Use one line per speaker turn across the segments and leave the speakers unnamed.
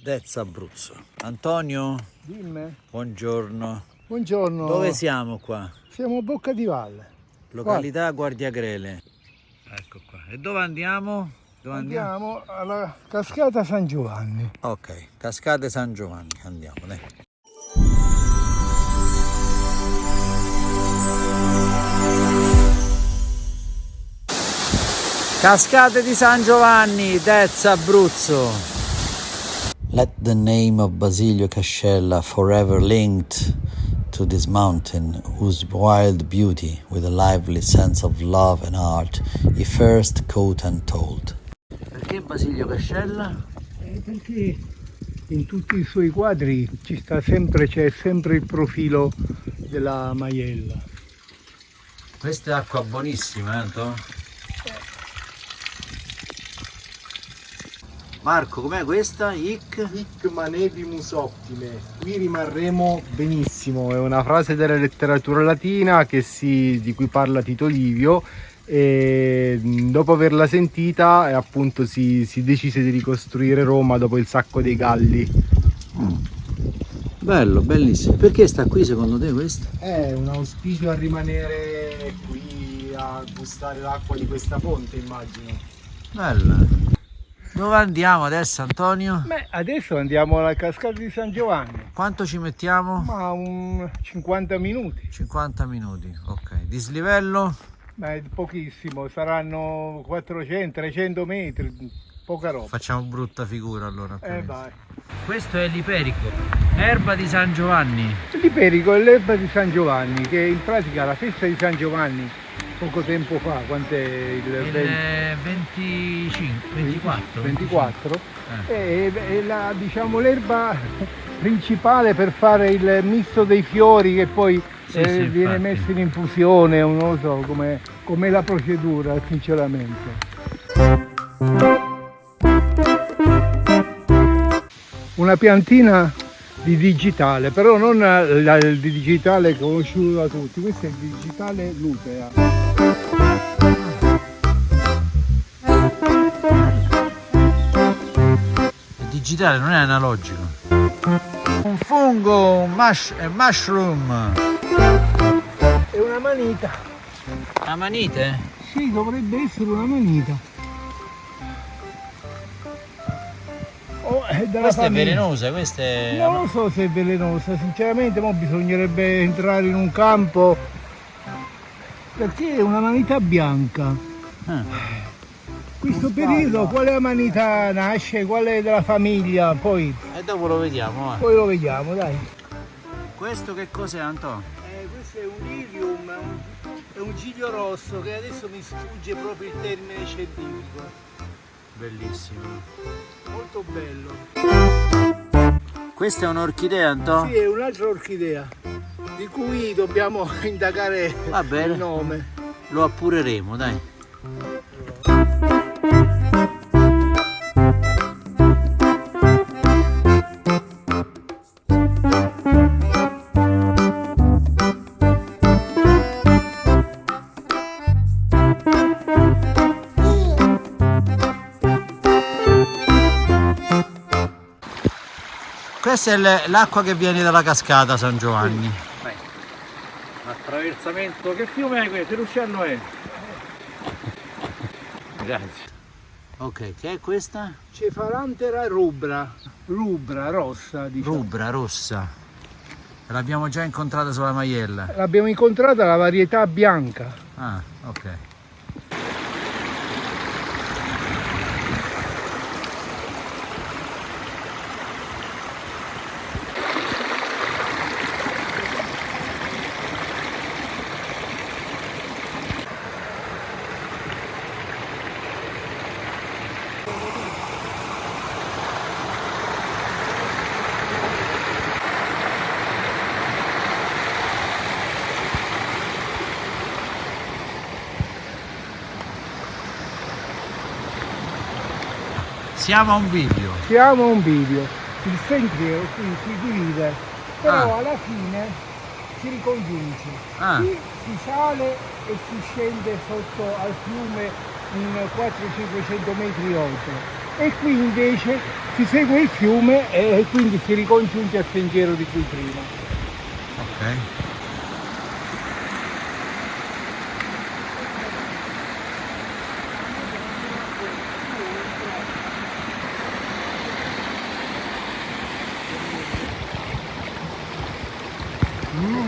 That's Abruzzo. Antonio,
Dimmi.
buongiorno.
Buongiorno.
Dove siamo qua?
Siamo a Bocca di Valle.
Località Guardiagrele. Ecco qua. E dove andiamo?
Andiamo alla cascata San Giovanni.
Ok, Cascate San Giovanni. Andiamo, dai. Cascate di San Giovanni, that's Abruzzo. Let the name of Basilio Cascella forever linked to this mountain, whose wild beauty, with a lively sense of love and art, he first caught and told. Perché Basilio Cascella?
Perché in tutti i suoi quadri c'è sempre il profilo della maiella.
Questa è acqua buonissima, Anto? Marco, com'è questa?
Hic manevimus optime. Qui rimarremo benissimo. È una frase della letteratura latina di cui parla Tito Livio, e dopo averla sentita appunto si decise di ricostruire Roma dopo il sacco dei Galli.
Bello, bellissimo. Perché sta qui secondo te questo?
È un auspicio a rimanere qui a gustare l'acqua di questa fonte, immagino.
Bello. Dove andiamo adesso, Antonio?
Beh, adesso andiamo alla cascata di San Giovanni.
Quanto ci mettiamo?
Ma un 50 minuti.
50 minuti, ok. Dislivello?
Beh, pochissimo, saranno 400-300 metri, poca roba.
Facciamo brutta figura allora.
Vai.
Questo è l'iperico, erba di San Giovanni.
L'iperico è l'erba di San Giovanni, che in pratica la festa di San Giovanni poco tempo fa, quant'è il 24? È la, diciamo, l'erba principale per fare il misto dei fiori che poi viene messo in infusione, non lo so com'è la procedura sinceramente. Una piantina di digitale, però non il digitale conosciuto da tutti, questo è il digitale lutea.
Il digitale non è analogico. Un fungo, un mushroom.
È una manita.
La manite?
Sì, dovrebbe essere una manita.
Questa è velenosa, questa è...
Non lo so se è velenosa, sinceramente mo bisognerebbe entrare in un campo, perché è una manita bianca. Questo periodo quale amanita nasce, quale della famiglia, poi...
E dopo lo vediamo,
Poi lo vediamo, dai.
Questo che cos'è, Antonio?
Questo è un lilium, è un giglio rosso, che adesso mi sfugge proprio il termine scientifico.
Bellissimo.
Molto bello.
Questa è un'orchidea, Antonio?
Sì, è un'altra orchidea, di cui dobbiamo indagare il nome.
Lo appureremo, dai. Questa è l'acqua che viene dalla cascata San Giovanni.
Attraversamento, che fiume è questo? Che ruscello è?
Grazie. Ok, che è questa?
Cephalantera rubra rossa, diciamo.
Rubra, rossa. L'abbiamo già incontrata sulla maiella.
L'abbiamo incontrata la varietà bianca.
Ah, ok. Siamo a un bivio.
Siamo a un bivio. Il sentiero qui si divide, però alla fine si ricongiunge. Qui si sale e si scende sotto al fiume in 400-500 metri oltre.
e qui invece si segue il fiume e quindi si ricongiunge al sentiero di cui prima.
Ok.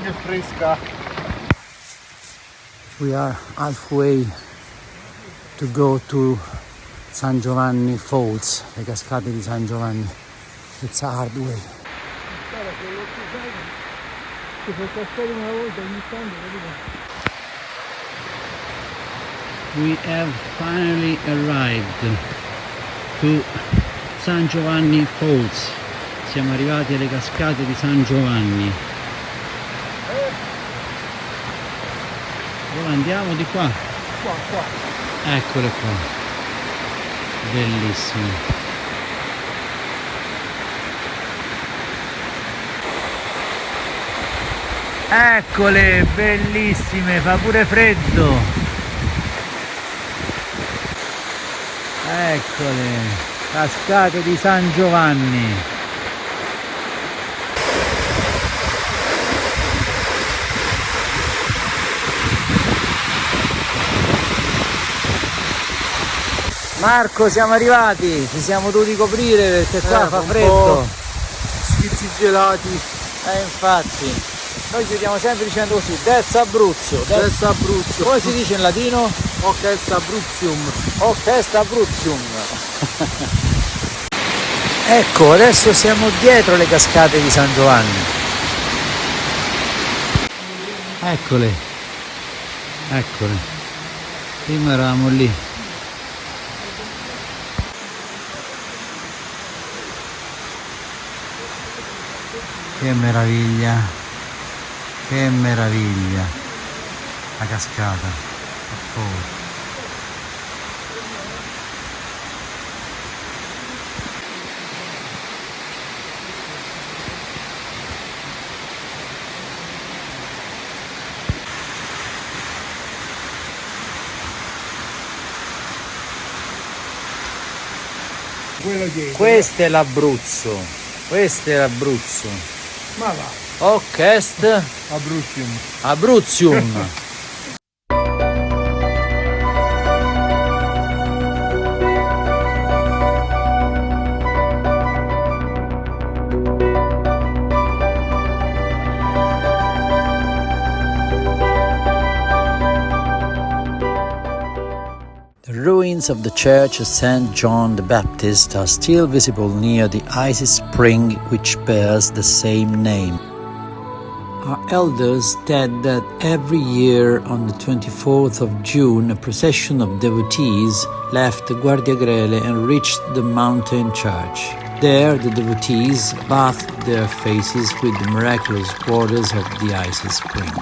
Che fresca.
We are halfway to go to San Giovanni Falls, le cascate di San Giovanni. It's a hard way. We have finally arrived to San Giovanni Falls. Siamo arrivati alle cascate di San Giovanni. Ora andiamo di qua.
Qua.
Eccole qua. Bellissime. Eccole, bellissime, fa pure freddo. Eccole, cascate di San Giovanni. Marco, siamo arrivati, ci siamo dovuti coprire perché qua fa freddo.
Schizzi gelati.
Infatti, noi chiudiamo sempre dicendo così, That's Abruzzo.
That's Abruzzo.
Come si dice in latino?
Ocest Abruzium.
Ocest Abruzium. Ecco, adesso siamo dietro le cascate di San Giovanni. Eccole. Eccole. Prima eravamo lì. Che meraviglia, che meraviglia, la cascata. Oh.
Quello dietro.
Questo è l'Abruzzo, questo è l'Abruzzo.
Ma va.
Ocest
Abruzium.
Abruzium. The ruins of the church of St. John the Baptist are still visible near the icy spring which bears the same name. Our elders said that every year on the 24th of June a procession of devotees left Guardiagrele and reached the mountain church. There the devotees bathed their faces with the miraculous waters of the icy spring.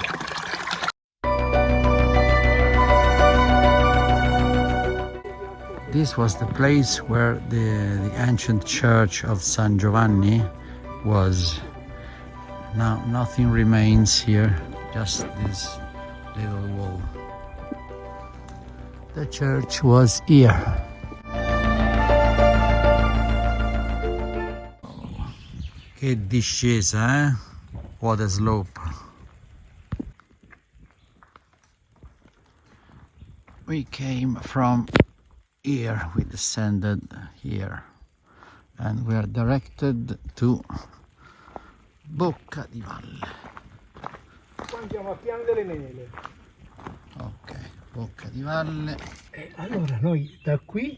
This was the place where the ancient church of San Giovanni was. Now nothing remains here, just this little wall. The church was here. Che discesa, eh? What a slope. We came from here, we descended here, and we are directed to Bocca di Valle.
Qua andiamo a Piano delle Mele.
Ok, Bocca di Valle.
Allora noi da qui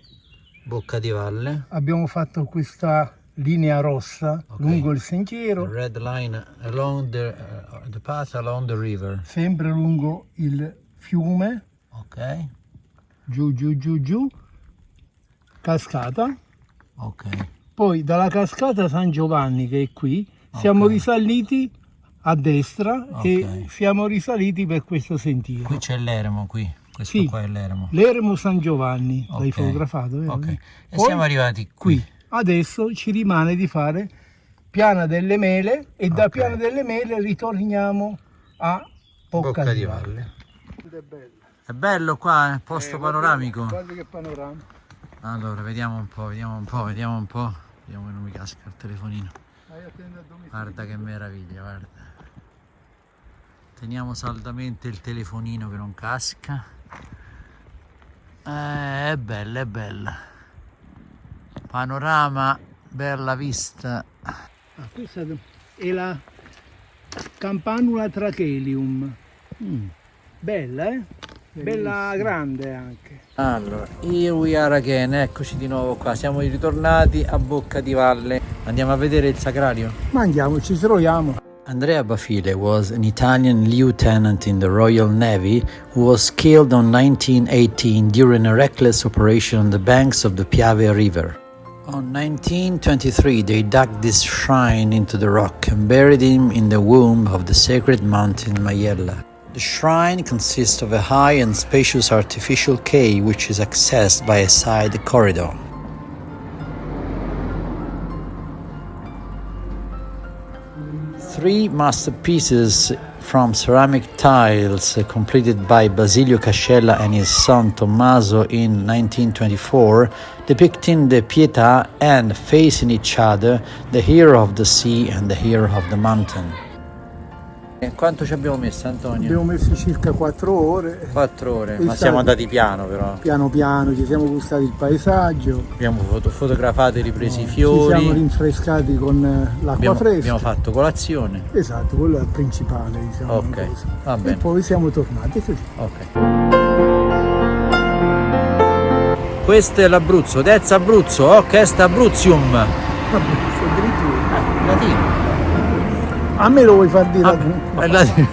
Bocca di Valle.
abbiamo fatto questa linea rossa lungo il sentiero,
Red line along the path along the river.
sempre lungo il fiume,
Ok,
giù, cascata.
ok,
Poi dalla cascata San Giovanni, che è qui, siamo risaliti a destra e siamo risaliti per questo sentiero.
qui c'è l'eremo, questo
Sì,
qua è l'eremo.
l'eremo San Giovanni, l'hai
Ok.
fotografato, vero?
Ok, e
Poi
siamo arrivati qui.
adesso ci rimane di fare Piana delle Mele e da
Ok.
Piana delle Mele ritorniamo a Bocca di Valle.
È bello qua, posto panoramico.
Guarda che panorama.
Allora, vediamo un po'. Vediamo che non mi casca il telefonino. Guarda che meraviglia, guarda. Teniamo saldamente il telefonino che non casca. È bella, è bella. Panorama, bella vista.
Questa è la Campanula trachelium. Bella, eh? Bella grande anche.
Allora, here we are again, eccoci di nuovo qua, siamo ritornati a Bocca di Valle. Andiamo a vedere il sacrario?
Ma andiamo, ci troviamo.
Andrea Bafile was an Italian lieutenant in the Royal Navy who was killed on 1918 during a reckless operation on the banks of the Piave River. On 1923 they dug this shrine into the rock and buried him in the womb of the sacred mountain Maiella. The shrine consists of a high and spacious artificial cave which is accessed by a side corridor. Three masterpieces from ceramic tiles completed by Basilio Cascella and his son Tommaso in 1924, depicting the Pietà and facing each other, the hero of the sea and the hero of the mountain. Quanto ci abbiamo messo, Antonio?
Abbiamo messo circa 4 ore.
4 ore, ma siamo andati piano però.
Piano piano, ci siamo gustati il paesaggio.
Abbiamo fotografato e ripreso i fiori.
Ci siamo rinfrescati con l'acqua fresca.
Abbiamo fatto colazione.
Esatto, quello è il principale, diciamo.
Ok, va bene.
E poi siamo tornati così.
Ok. Questo è l'Abruzzo, That's Abruzzo, che è Abruzzium.
Abruzzo, addirittura.
Latino.
A me lo vuoi far dire?
Latino.